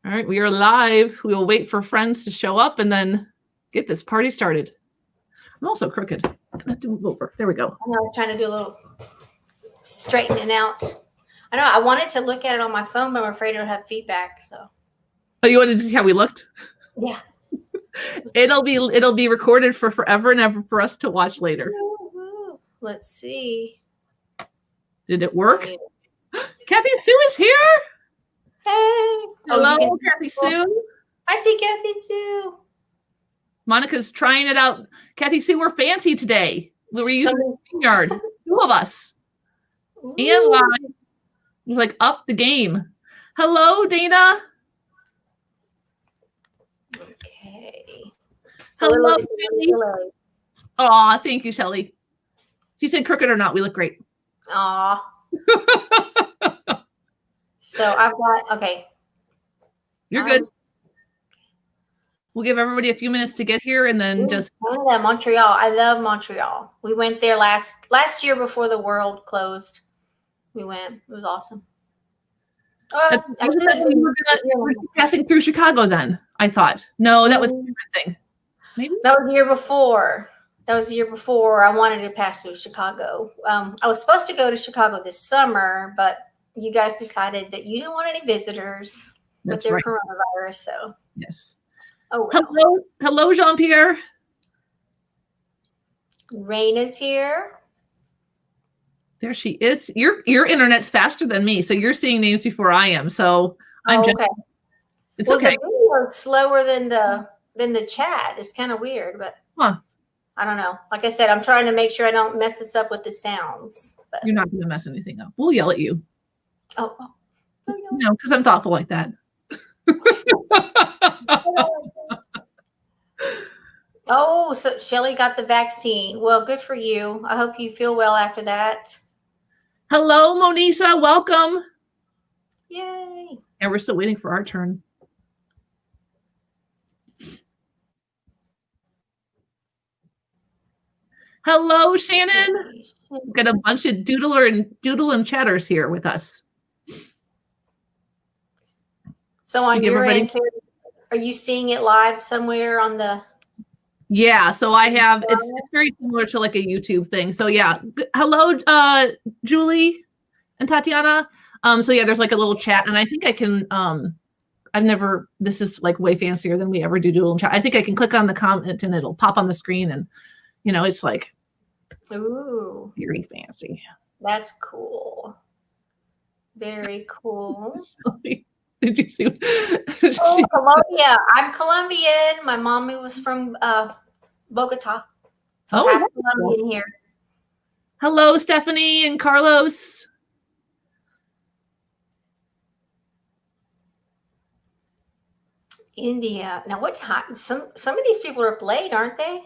All right, we are live. We will wait for friends to show up and then get this party started. I'm also crooked. I'm gonna have to move over. There we go. I know, I was trying to do a little straightening out. I know I wanted to look at it on my phone, but I'm afraid it would have feedback. So. Oh, you wanted to see how we looked? Yeah. It'll be recorded for forever and ever for us to watch later. Let's see. Did it work? Kathy Sue is here. Hey. Hello, Kathy Sue. I see Kathy Sue. Monica's trying it out. Kathy Sue, we're fancy today. We're using the StreamYard. 2 of us. Ooh. And live. You're like up the game. Hello, Dana. Okay. Hello, Shelly. Aw, thank you, Shelly. She said crooked or not, we look great. Aw. So I've got, okay. You're good. We'll give everybody a few minutes to get here and then just. Canada, Montreal. I love Montreal. We went there last year before the world closed. We went. It was awesome. We were passing through Chicago then, I thought. No, that was a different thing. Maybe? That was the year before. I wanted to pass through Chicago. I was supposed to go to Chicago this summer, but you guys decided that you didn't want any visitors with their coronavirus. So yes. Oh, well. Hello, Jean-Pierre. Raina's here. There she is. Your internet's faster than me, so you're seeing names before I am. So I'm just. Okay. It's okay. The video is slower than the chat. It's kind of weird, but I don't know. Like I said, I'm trying to make sure I don't mess this up with the sounds. But. You're not going to mess anything up. We'll yell at you. Oh. No, because I'm thoughtful like that. Oh, so Shelly got the vaccine. Well, good for you. I hope you feel well after that. Hello, Monisa. Welcome. Yay. And we're still waiting for our turn. Hello, Shannon. We've got a bunch of doodle and chatters here with us. So on your end, are you seeing it live somewhere on the? Yeah, so I have, it's very similar to like a YouTube thing. So yeah, hello, Julie and Tatiana. So yeah, there's like a little chat, and I think I can, this is like way fancier than we ever do doodle and chat. I think I can click on the comment and it'll pop on the screen, and it's like, ooh, very fancy. That's cool. Very cool. Did you see? Oh, Colombia. I'm Colombian. My mommy was from Bogota. So half Colombian here. Hello, Stephanie and Carlos. India. Now, what time? Some of these people are up late, aren't they?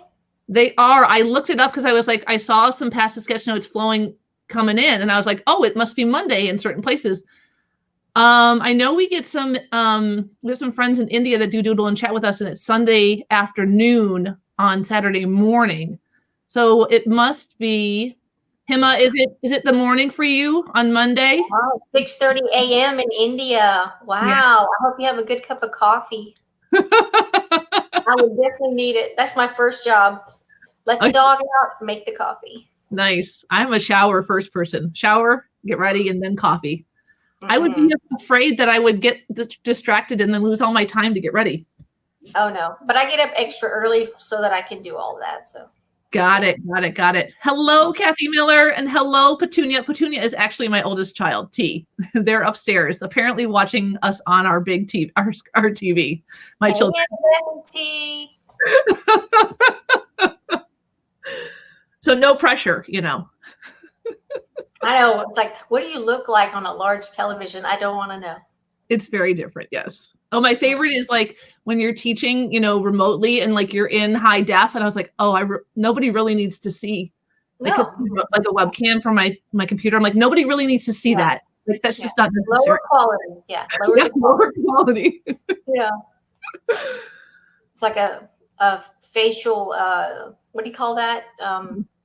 They are. I looked it up because I was like, I saw some Pass The Sketchnotes flowing coming in, and I was like, oh, it must be Monday in certain places. I know we get some, we have some friends in India that do doodle and chat with us, and it's Sunday afternoon on Saturday morning. So it must be, Hima, is it the morning for you on Monday? Oh, 6:30 a.m. in India. Wow. Yeah. I hope you have a good cup of coffee. I would definitely need it. That's my first job. Let the dog out, make the coffee. Nice. I'm a shower first person. Shower, get ready, and then coffee. I would be afraid that I would get distracted and then lose all my time to get ready. Oh, no. But I get up extra early so that I can do all of that. So. Got it. Hello, Kathy Miller, and hello, Petunia. Petunia is actually my oldest child, T. They're upstairs, apparently watching us on our big TV, our TV. My children. T. So no pressure, I know. It's like, what do you look like on a large television? I don't want to know. It's very different. Yes. Oh, my favorite is like when you're teaching, remotely and like you're in high def. And I was like, nobody really needs to see like a webcam from my computer. I'm like, nobody really needs to see that. Like, that's just not necessary. Lower quality. Yeah. Lower quality. Yeah. It's like a facial, what do you call that?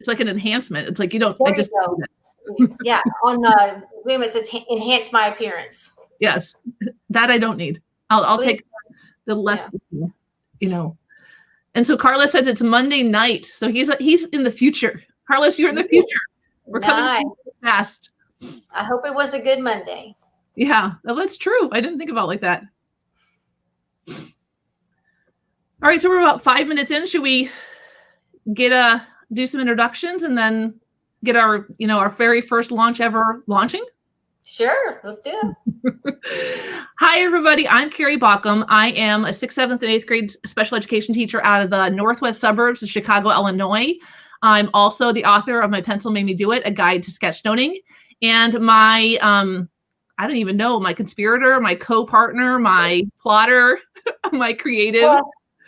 It's like an enhancement. It's like, Yeah, on Zoom it says enhance my appearance. Yes, that I don't need. I'll Please. take the less, you know. And so Carlos says it's Monday night. So he's in the future. Carlos, you're in the future. We're coming fast. I hope it was a good Monday. Yeah, that's true. I didn't think about it like that. All right, so we're about 5 minutes in. Should we do some introductions and then get our very first launch ever launching? Sure, let's do it. Hi, everybody. I'm Carrie Bockham. I am a 6th, 7th, and 8th grade special education teacher out of the northwest suburbs of Chicago, Illinois. I'm also the author of My Pencil Made Me Do It, A Guide to Sketchnoting. And my, I don't even know, my conspirator, my co-partner, my plotter, my creative.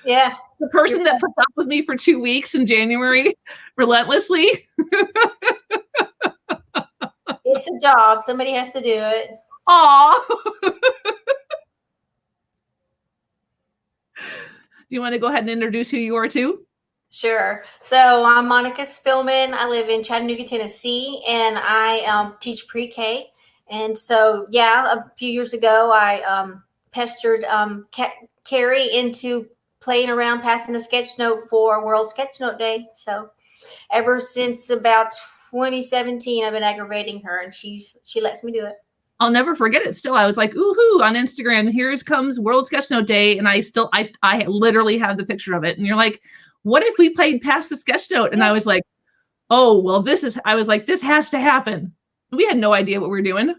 Yeah. The person that puts up with me for 2 weeks in January, relentlessly. It's a job. Somebody has to do it. Aw. Do you want to go ahead and introduce who you are too? Sure. So I'm Monican Spillman. I live in Chattanooga, Tennessee, and I teach pre-K. And so, a few years ago, I pestered Carrie into playing around, passing a sketch note for World Sketchnote Day. So ever since about 2017, I've been aggravating her, and she lets me do it. I'll never forget it. Still, I was like, "Ooh-hoo!" on Instagram. Here comes World Sketchnote Day, and I literally have the picture of it. And you're like, "What if we played Pass The Sketchnote?" And I was like, "Oh, well, this has to happen." We had no idea what we were doing.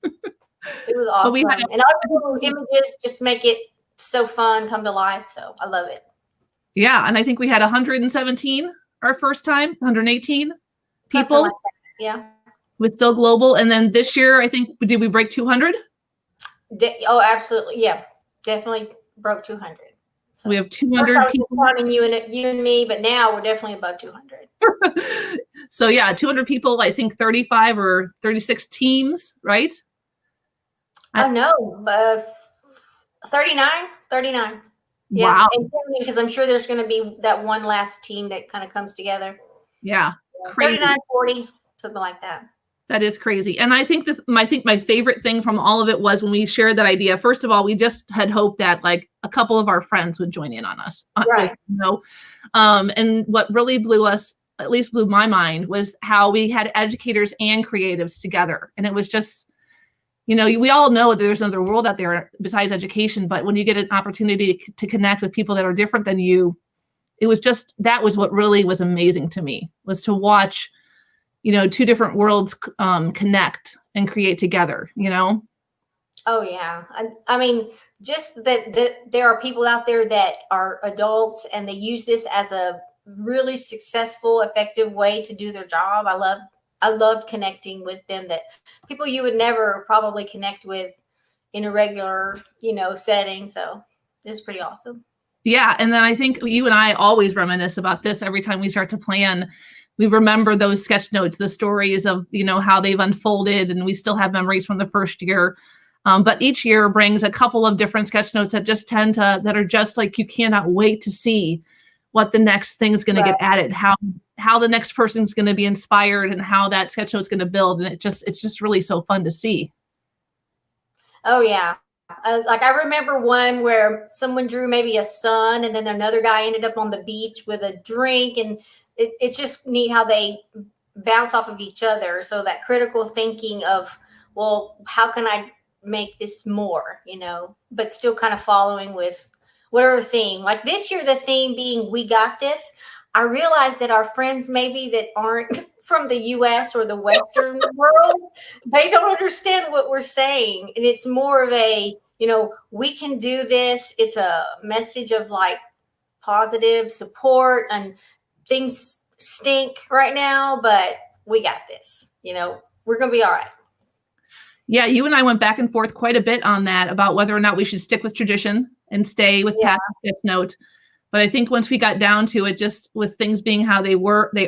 It was awesome. And all the images just make it so fun, come to life. So I love it. Yeah, and I think we had 117 our first time, 118 people. Like yeah. With Still Global. And then this year, I think, did we break 200? Oh, absolutely. Yeah, definitely broke 200. So we have 200 people. Counting you and me, but now we're definitely above 200. So 200 people, I think 35 or 36 teams, right? Oh, no, 39. Yeah, wow. Because I'm sure there's going to be that one last team that kind of comes together. Yeah. Crazy. 39, 40, something like that. That is crazy. And I think my favorite thing from all of it was when we shared that idea. First of all, we just had hoped that like a couple of our friends would join in on us. Right. And what really blew my mind was how we had educators and creatives together. And it was just, we all know that there's another world out there besides education, but when you get an opportunity to connect with people that are different than you, that was what really was amazing to me, was to watch, two different worlds connect and create together, Oh, yeah. I mean, just that there are people out there that are adults and they use this as a really successful, effective way to do their job. I loved connecting with them, that people you would never probably connect with in a regular, setting. So it's pretty awesome. Yeah. And then I think you and I always reminisce about this every time we start to plan. We remember those sketch notes, the stories of, how they've unfolded, and we still have memories from the first year. But each year brings a couple of different sketch notes that just that are just like, you cannot wait to see what the next thing is going to get added, how the next person's going to be inspired, and how that sketch note's going to build. And it's just really so fun to see. Oh, yeah. I remember one where someone drew maybe a sun, and then another guy ended up on the beach with a drink, and it's just neat how they bounce off of each other. So that critical thinking of, well, how can I make this more, but still kind of following with whatever theme. Like this year, the theme being "We Got This." I realized that our friends maybe that aren't from the U.S. or the Western world, they don't understand what we're saying. And it's more of a, we can do this. It's a message of like positive support, and things stink right now, but we got this, we're going to be all right. Yeah. You and I went back and forth quite a bit on that, about whether or not we should stick with tradition and stay with Pass The Sketchnote. But I think once we got down to it, just with things being how they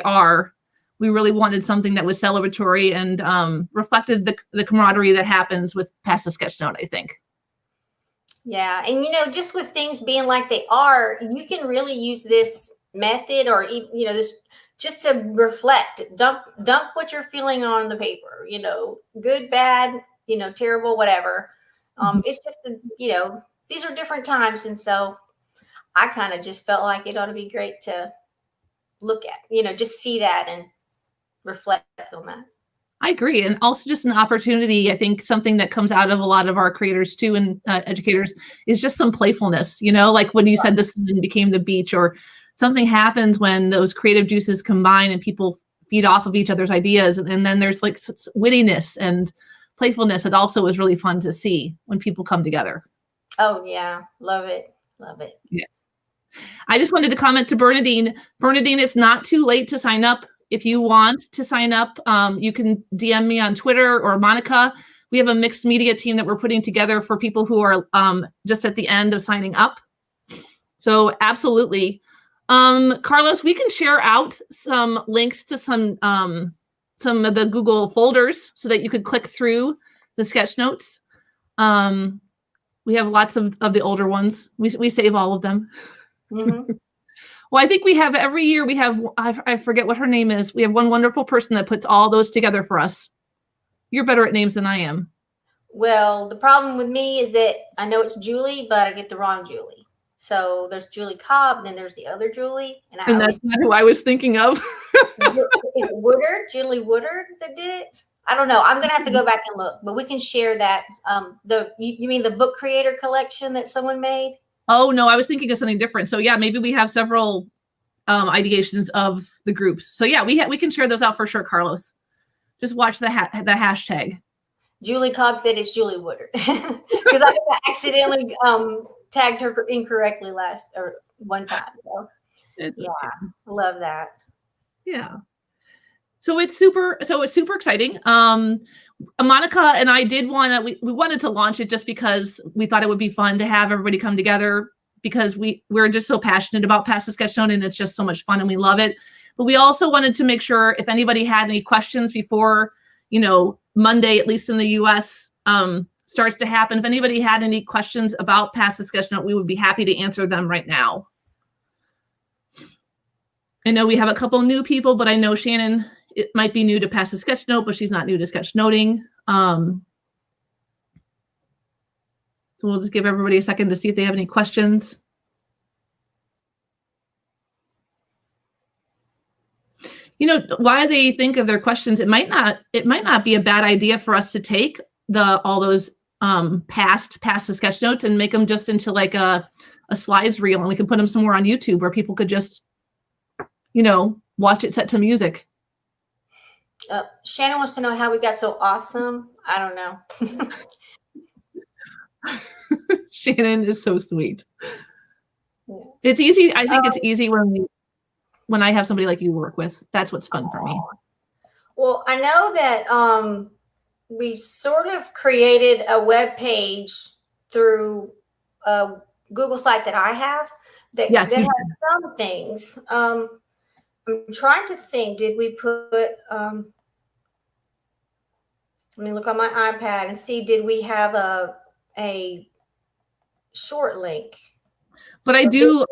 are, we really wanted something that was celebratory and reflected the camaraderie that happens with Pass The Sketchnote, I think. Yeah. And, just with things being like they are, you can really use this method, or, this just to reflect, dump what you're feeling on the paper, good, bad, terrible, whatever. It's just, these are different times. And so I kind of just felt like it ought to be great to look at, just see that and reflect on that. I agree. And also just an opportunity. I think something that comes out of a lot of our creators too, and educators, is just some playfulness, like when you said the sun became the beach, or something happens when those creative juices combine and people feed off of each other's ideas. And then there's like wittiness and playfulness. It also is really fun to see when people come together. Oh yeah. Love it. Love it. Yeah. I just wanted to comment to Bernadine. Bernadine, it's not too late to sign up. If you want to sign up, you can DM me on Twitter or Monica. We have a mixed media team that we're putting together for people who are just at the end of signing up. So absolutely. Carlos, we can share out some links to some of the Google folders so that you could click through the sketch notes. We have lots of the older ones. We save all of them. Mm-hmm. Well, I think we have every year I forget what her name is. We have one wonderful person that puts all those together for us. You're better at names than I am. Well, the problem with me is that I know it's Julie, but I get the wrong Julie. So there's Julie Cobb, then there's the other Julie. And that's not who I was thinking of. Is it Woodard? Julie Woodard that did it? I don't know. I'm going to have to go back and look, but we can share that. You mean the book creator collection that someone made? Oh, no, I was thinking of something different. So yeah, maybe we have several ideations of the groups. So yeah, we can share those out for sure, Carlos. Just watch the hashtag. Julie Cobb said it's Julie Woodard because I accidentally tagged her incorrectly one time. So yeah, okay. I love that. Yeah. So it's super exciting. Monica and I did we wanted to launch it just because we thought it would be fun to have everybody come together, because we're just so passionate about Pass The Sketchnote, and it's just so much fun and we love it. But we also wanted to make sure if anybody had any questions before, Monday, at least in the US, starts to happen. If anybody had any questions about Pass The Sketchnote, we would be happy to answer them right now. I know we have a couple new people, but I know Shannon, it might be new to Pass The Sketchnote, but she's not new to sketchnoting. So we'll just give everybody a second to see if they have any questions. Why they think of their questions, it might not be a bad idea for us to take all those past The Sketchnotes and make them just into like a slides reel, and we can put them somewhere on YouTube where people could just, watch it set to music. Shannon wants to know how we got so awesome. I don't know. Shannon is so sweet. Yeah. It's easy. I think it's easy when I have somebody like you work with. That's what's fun for me. Well, I know that we sort of created a web page through a Google site that I have that has some things. I'm trying to think, did we put, let me look on my iPad and see, did we have a short link? But I do,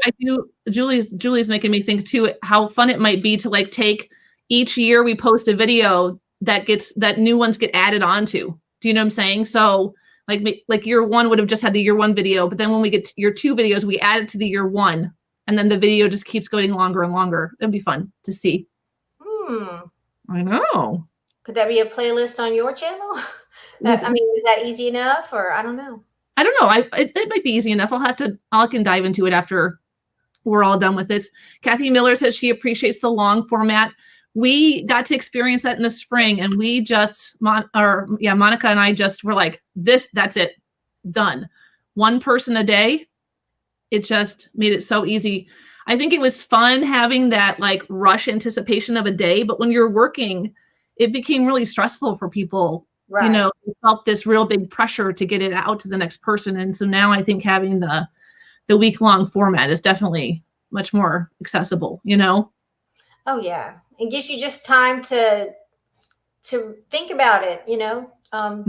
Julie's making me think too, how fun it might be to like take each year we post a video that new ones get added onto. Do you know what I'm saying? So like year one would have just had the year one video, but then when we get to year two videos, we add it to the year one. And then the video just keeps going longer and longer. It'd be fun to see. I know. Could that be a playlist on your channel? I mean, is that easy enough, or I don't know? I don't know. It might be easy enough. I can dive into it after we're all done with this. Kathy Miller says she appreciates the long format. We got to experience that in the spring, and we just, Monica and I just were like, that's it, done. One person a day. It just made it so easy. I think it was fun having that like rush anticipation of a day, but when you're working, it became really stressful for people. Right. You felt this real big pressure to get it out to the next person. And so now I think having the week-long format is definitely much more accessible, Oh yeah. It gives you just time to think about it,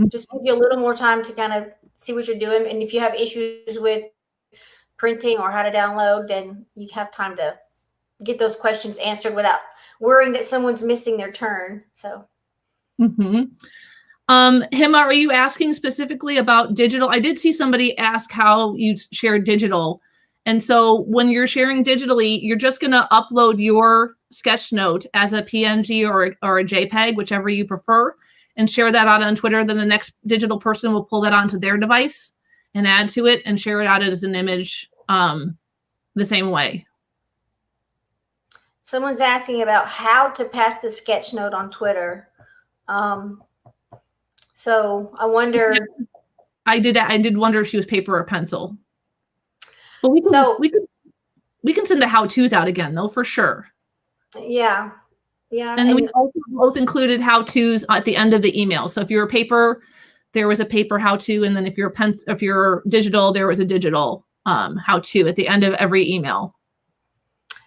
just give you a little more time to kind of see what you're doing. And if you have issues with printing or how to download, then you have time to get those questions answered without worrying that someone's missing their turn. So Hima, are you asking specifically about digital? I did see somebody ask how you share digital. And so when you're sharing digitally, you're just going to upload your sketchnote as a PNG or a JPEG, whichever you prefer, and share that out on Twitter. Then the next digital person will pull that onto their device and add to it and share it out as an image the same way. Someone's asking about how to pass the sketchnote on Twitter. So I wonder. I did wonder if she was paper or pencil. But we can send the how-tos out again though, for sure. Yeah. And we also both included how-tos at the end of the email. So if you're a paper, there was a paper how-to, and then if you're digital, there was a digital how-to at the end of every email.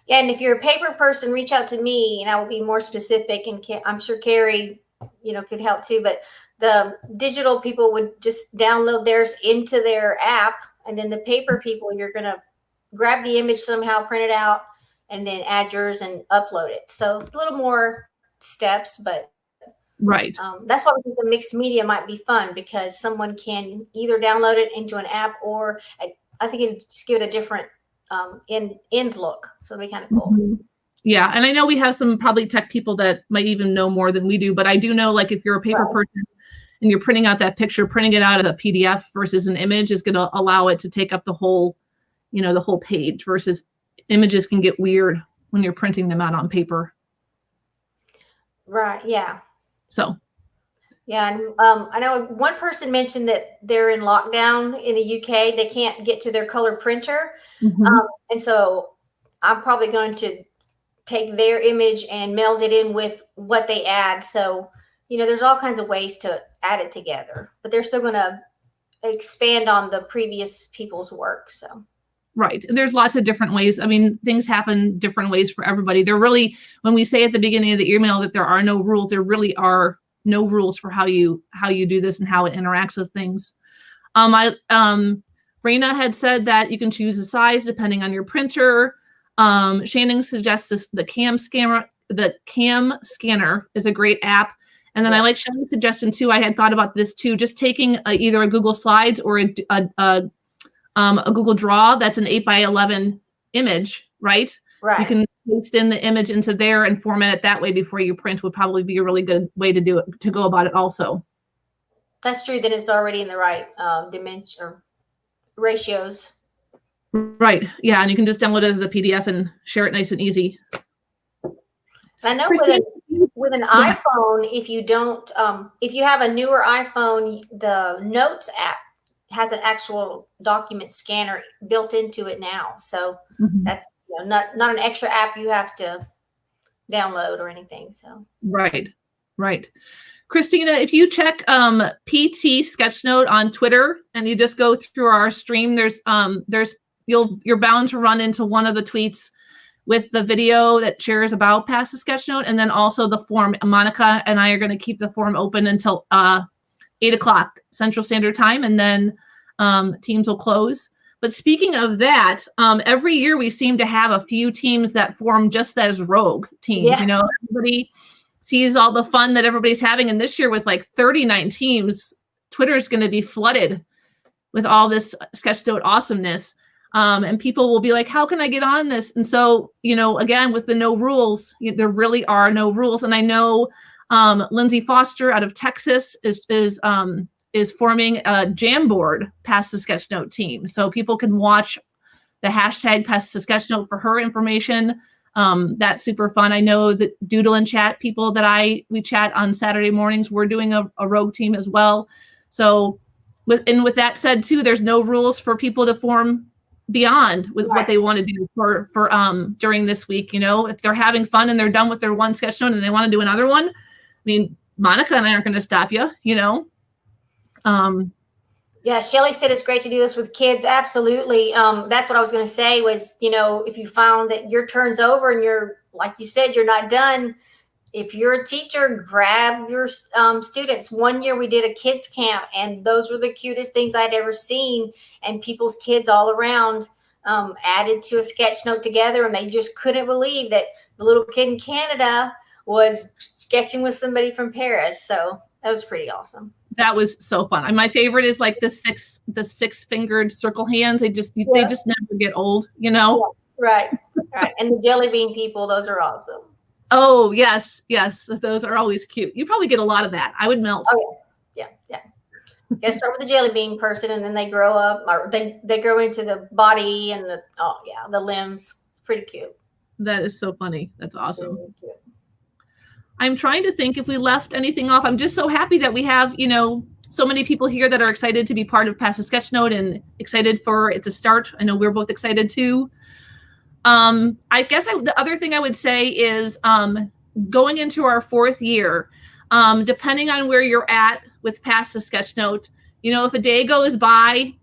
Yeah, and if you're a paper person, reach out to me, and I will be more specific. And I'm sure Carrie, could help too. But the digital people would just download theirs into their app, and then the paper people, you're gonna grab the image somehow, print it out, and then add yours and upload it. So it's a little more steps, but right. That's why we think the mixed media might be fun, because someone can either download it into an app, or I think it'd just give it a different end look. So it'd be kind of cool. Mm-hmm. Yeah. And I know we have some probably tech people that might even know more than we do, but I do know, like, if you're a paper person and you're printing out that picture, printing it out as a PDF versus an image is going to allow it to take up the whole, the whole page, versus images can get weird when you're printing them out on paper. Right. Yeah. So. Yeah. And I know one person mentioned that they're in lockdown in the UK. They can't get to their color printer. Mm-hmm. And so I'm probably going to take their image and meld it in with what they add. So, there's all kinds of ways to add it together, but they're still going to expand on the previous people's work. So. Right. There's lots of different ways. I mean, things happen different ways for everybody. There really, when we say at the beginning of the email that there are no rules, there really are no rules for how you do this and how it interacts with things. Raina had said that you can choose a size depending on your printer. Shannon suggests the Cam Scanner is a great app. And then I like Shannon's suggestion too. I had thought about this too, just taking either a Google Slides or a Google Draw that's an 8x11 image, right? Right. You can paste in the image into there and format it that way before you print would probably be a really good way to do it, to go about it also. That's true. Then it's already in the right dimension or ratios. Right. Yeah. And you can just download it as a PDF and share it nice and easy. I know with an iPhone, if you don't, if you have a newer iPhone, the Notes app has an actual document scanner built into it now. So that's not an extra app you have to download or anything. So right. Christina, if you check PT Sketchnote on Twitter and you just go through our stream, you're bound to run into one of the tweets with the video that shares about Pass the Sketchnote, and then also the form. Monica and I are going to keep the form open until 8:00 Central Standard Time, and then teams will close. But speaking of that, every year we seem to have a few teams that form just as rogue teams. Yeah. Everybody sees all the fun that everybody's having, and this year with like 39 teams, Twitter is going to be flooded with all this Sketchnote awesomeness. And people will be like, how can I get on this? And so, again, with the no rules, there really are no rules. And I know Lindsay Foster out of Texas is forming a Jamboard Pass the Sketchnote team. So people can watch the hashtag Pass the Sketchnote for her information. That's super fun. I know that Doodle and Chat people that we chat on Saturday mornings, we're doing a rogue team as well. So with that said too, there's no rules for people to form beyond with what they want to do for during this week. If they're having fun and they're done with their one Sketchnote and they want to do another one, I mean, Monica and I aren't going to stop you, Yeah, Shelly said it's great to do this with kids. Absolutely. That's what I was going to say was, if you found that your turn's over and you're, like you said, you're not done, if you're a teacher, grab your students. One year we did a kids camp, and those were the cutest things I'd ever seen. And people's kids all around added to a Sketchnote together, and they just couldn't believe that the little kid in Canada was sketching with somebody from Paris. So That was pretty awesome. That was so fun. And my favorite is like the six fingered circle hands. They just never get old, you know? Yeah. Right. And the jelly bean people, those are awesome. Oh, yes. Those are always cute. You probably get a lot of that. I would melt. Oh, yeah. You gotta start with the jelly bean person, and then they grow up, or they grow into the body and the limbs. It's pretty cute. That is so funny. That's awesome. Really cute. I'm trying to think if we left anything off. I'm just so happy that we have, so many people here that are excited to be part of Pass The Sketchnote and excited for it to start. I know we're both excited too. I guess the other thing I would say is going into our 4th year, depending on where you're at with Pass The Sketchnote, if a day goes by,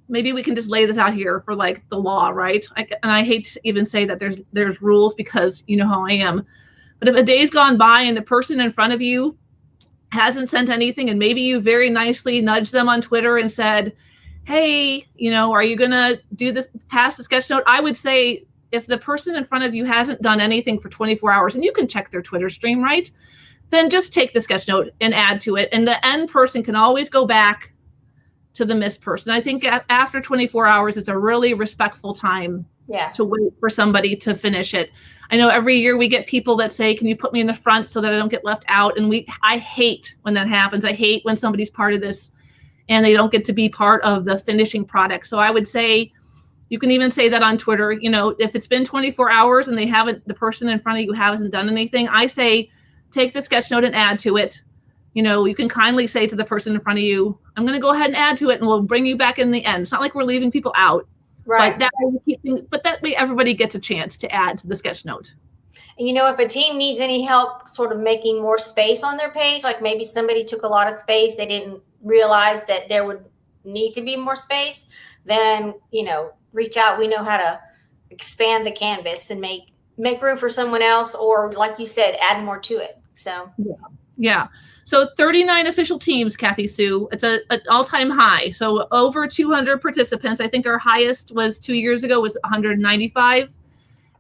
maybe we can just lay this out here for like the law, right? And I hate to even say that there's rules because you know how I am. But if a day's gone by and the person in front of you hasn't sent anything, and maybe you very nicely nudged them on Twitter and said, hey, are you going to do this, Pass The Sketchnote? I would say if the person in front of you hasn't done anything for 24 hours, and you can check their Twitter stream, right? Then just take the sketchnote and add to it. And the end person can always go back to the missed person. I think after 24 hours, it's a really respectful time to wait for somebody to finish it. I know every year we get people that say, can you put me in the front so that I don't get left out? And I hate when that happens. I hate when somebody's part of this and they don't get to be part of the finishing product. So I would say, you can even say that on Twitter, if it's been 24 hours and the person in front of you hasn't done anything, I say, take the sketchnote and add to it. You can kindly say to the person in front of you, I'm going to go ahead and add to it and we'll bring you back in the end. It's not like we're leaving people out. Right. But that way everybody gets a chance to add to the sketchnote. And if a team needs any help sort of making more space on their page, like maybe somebody took a lot of space, they didn't realize that there would need to be more space, then, reach out. We know how to expand the canvas and make room for someone else, or like you said, add more to it. So yeah. So 39 official teams, Kathy Sue. It's an all-time high. So over 200 participants. I think our highest was 2 years ago was 195.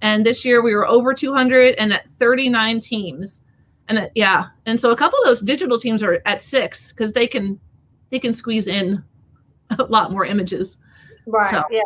And this year we were over 200 and at 39 teams. And and so a couple of those digital teams are at 6 because they can squeeze in a lot more images. Right. So, yeah.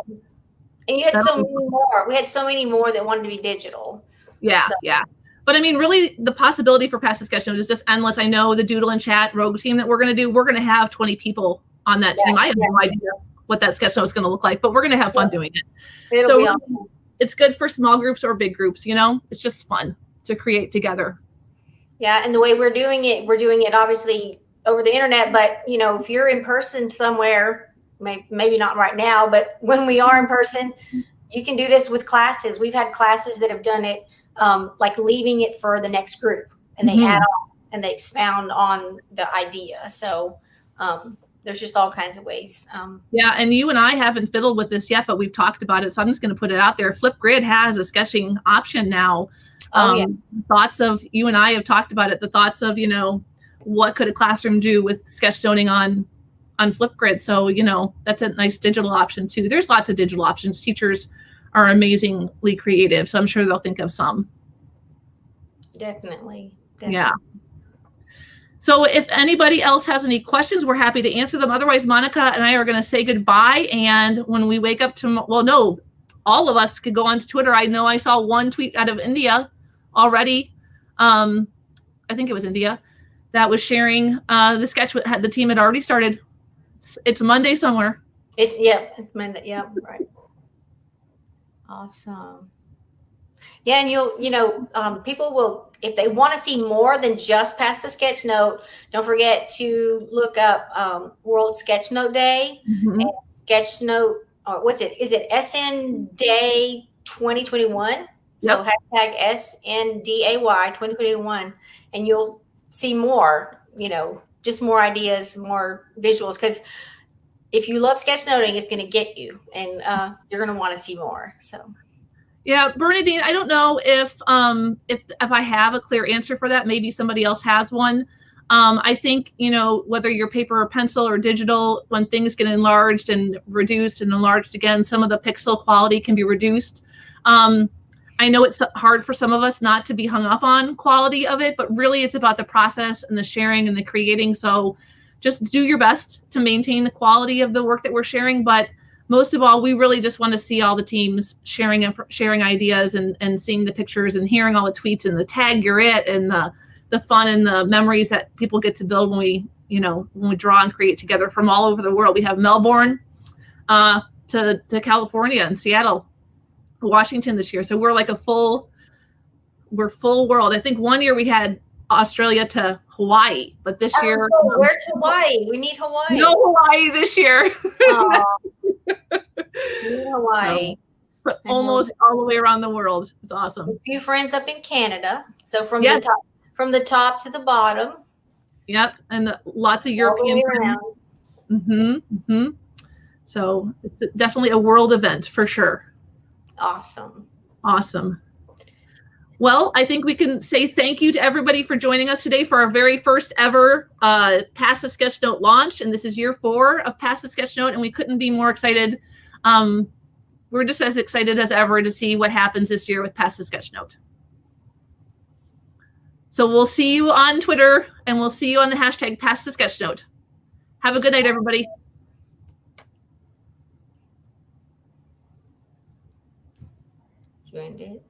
And you had so many more. We had so many more that wanted to be digital. Yeah. So. Yeah. But I mean, really, the possibility for Pass The Sketchnote is just endless. I know the Doodle and Chat Rogue team that we're going to have 20 people on that team. I have no idea what that sketchnote is going to look like, but we're going to have fun doing it. So awesome. It's good for small groups or big groups. It's just fun to create together. Yeah, and the way we're doing it obviously over the internet. But if you're in person somewhere, maybe not right now, but when we are in person, you can do this with classes. We've had classes that have done it. Like leaving it for the next group, and they add on and they expound on the idea. So there's just all kinds of ways. Yeah, and you and I haven't fiddled with this yet, but we've talked about it. So I'm just going to put it out there. Flipgrid has a sketching option now. Thoughts of you and I have talked about it. The thoughts of what could a classroom do with sketchnoting on Flipgrid. So that's a nice digital option too. There's lots of digital options. Teachers are amazingly creative. So I'm sure they'll think of some. Definitely. Yeah. So if anybody else has any questions, we're happy to answer them. Otherwise, Monica and I are going to say goodbye. And when we wake up all of us could go onto Twitter. I know I saw one tweet out of India already. I think it was India that was sharing the sketch. The team had already started. It's Monday somewhere. It's Monday. Yeah, right. Awesome. Yeah, and people will, if they want to see more than just Pass The Sketchnote, don't forget to look up World Sketchnote Day and Sketchnote, or what's it? Is it SN Day 2021? Yep. So hashtag SNDAY 2021, and you'll see more, just more ideas, more visuals, because if you love sketchnoting, it's going to get you, and you're going to want to see more. So, yeah, Bernadine, I don't know if I have a clear answer for that. Maybe somebody else has one. I think whether you're paper or pencil or digital, when things get enlarged and reduced and enlarged again, some of the pixel quality can be reduced. I I know it's hard for some of us not to be hung up on quality of it, but really it's about the process and the sharing and the creating. So just do your best to maintain the quality of the work that we're sharing. But most of all, we really just want to see all the teams sharing ideas and seeing the pictures and hearing all the tweets and the tag you're it and the fun and the memories that people get to build when we draw and create together from all over the world. We have Melbourne to California and Seattle, Washington this year. So we're like full world. I think one year we had Australia to Hawaii, but this year where's Hawaii? We need Hawaii. No Hawaii this year. Hawaii. But almost all the way around the world. It's awesome. A few friends up in Canada. So from the top to the bottom. Yep, and lots of European friends. So it's definitely a world event for sure. Awesome. Well, I think we can say thank you to everybody for joining us today for our very first ever Pass The Sketchnote launch. And this is year 4 of Pass The Sketchnote, and we couldn't be more excited. We're just as excited as ever to see what happens this year with Pass The Sketchnote. So we'll see you on Twitter, and we'll see you on the hashtag Pass The Sketchnote. Have a good night, everybody. You end it?